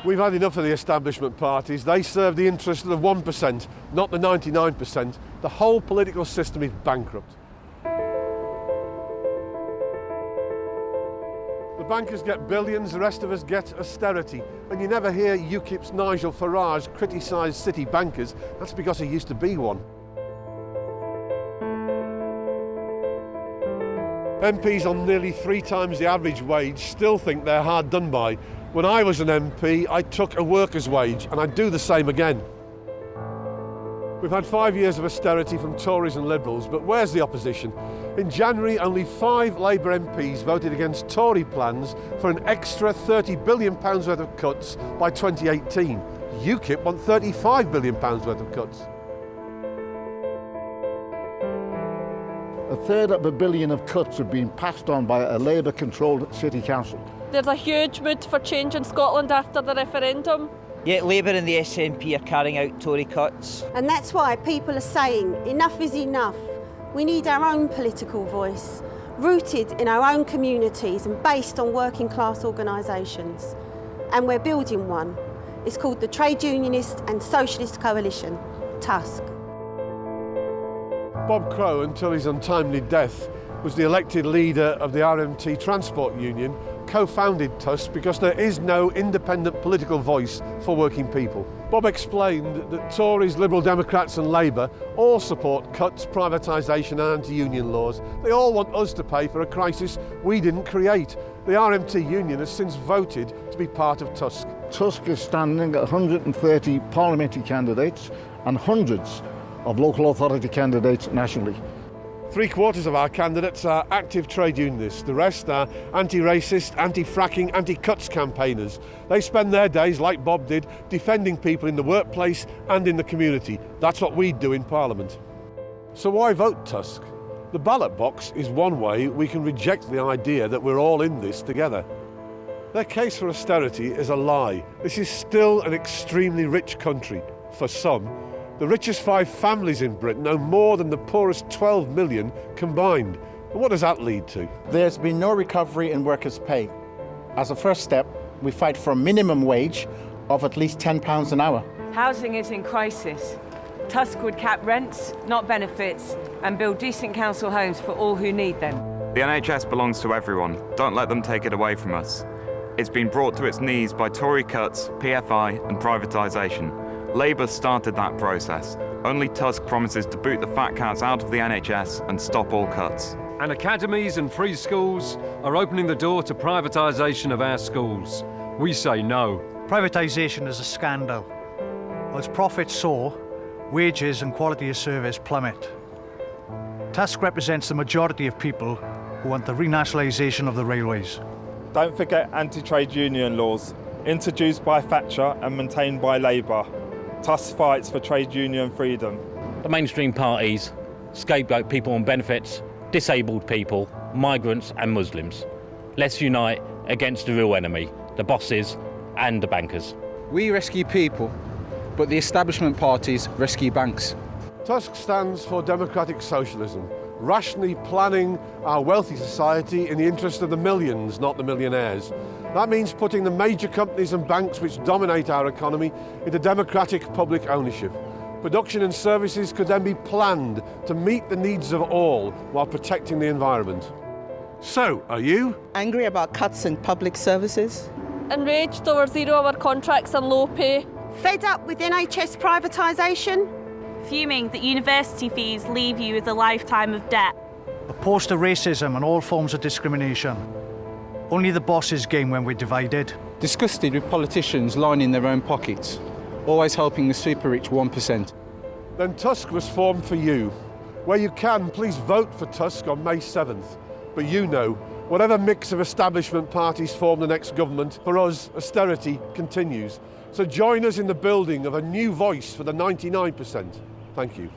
We've had enough of the establishment parties. They serve the interests of the 1%, not the 99%. The whole political system is bankrupt. The bankers get billions, the rest of us get austerity. And you never hear UKIP's Nigel Farage criticise city bankers. That's because he used to be one. MPs on nearly 3 times the average wage still think they're hard done by. When I was an MP, I took a worker's wage, and I'd do the same again. We've had 5 years of austerity from Tories and Liberals, but where's the opposition? In January, only 5 Labour MPs voted against Tory plans for an extra £30 billion worth of cuts by 2018. UKIP want £35 billion worth of cuts. A third of $1 billion of cuts have been passed on by a Labour-controlled city council. There's a huge mood for change in Scotland after the referendum. Yet Labour and the SNP are carrying out Tory cuts. And that's why people are saying enough is enough. We need our own political voice, rooted in our own communities and based on working class organisations. And we're building one. It's called the Trade Unionist and Socialist Coalition, TUSC. Bob Crow, until his untimely death, was the elected leader of the RMT Transport Union, co-founded TUSC because there is no independent political voice for working people. Bob explained that Tories, Liberal Democrats and Labour all support cuts, privatisation and anti-union laws. They all want us to pay for a crisis we didn't create. The RMT Union has since voted to be part of TUSC. TUSC is standing at 130 parliamentary candidates and hundreds of local authority candidates nationally. 3/4 of our candidates are active trade unionists. The rest are anti-racist, anti-fracking, anti-cuts campaigners. They spend their days, like Bob did, defending people in the workplace and in the community. That's what we do in Parliament. So why vote TUSC? The ballot box is one way we can reject the idea that we're all in this together. Their case for austerity is a lie. This is still an extremely rich country, for some. The richest 5 families in Britain own more than the poorest 12 million combined. And what does that lead to? There's been no recovery in workers' pay. As a first step, we fight for a minimum wage of at least £10 an hour. Housing is in crisis. TUSC would cap rents, not benefits, and build decent council homes for all who need them. The NHS belongs to everyone. Don't let them take it away from us. It's been brought to its knees by Tory cuts, PFI and privatisation. Labour started that process. Only TUSC promises to boot the fat cats out of the NHS and stop all cuts. And academies and free schools are opening the door to privatisation of our schools. We say no. Privatisation is a scandal. As profits soar, wages and quality of service plummet. TUSC represents the majority of people who want the renationalisation of the railways. Don't forget anti-trade union laws, introduced by Thatcher and maintained by Labour. TUSC fights for trade union freedom. The mainstream parties scapegoat people on benefits, disabled people, migrants and Muslims. Let's unite against the real enemy, the bosses and the bankers. We rescue people, but the establishment parties rescue banks. TUSC stands for democratic socialism, rationally planning our wealthy society in the interest of the millions, not the millionaires. That means putting the major companies and banks which dominate our economy into democratic public ownership. Production and services could then be planned to meet the needs of all while protecting the environment. So, are you? Angry about cuts in public services? Enraged over 0-hour contracts and low pay? Fed up with NHS privatisation? Fuming that university fees leave you with a lifetime of debt? Opposed to racism and all forms of discrimination. Only the bosses gain when we're divided. Disgusted with politicians lining their own pockets, always helping the super rich 1%. Then TUSC was formed for you. Where you can, please vote for TUSC on May 7th. But you know, whatever mix of establishment parties form the next government, for us, austerity continues. So join us in the building of a new voice for the 99%. Thank you.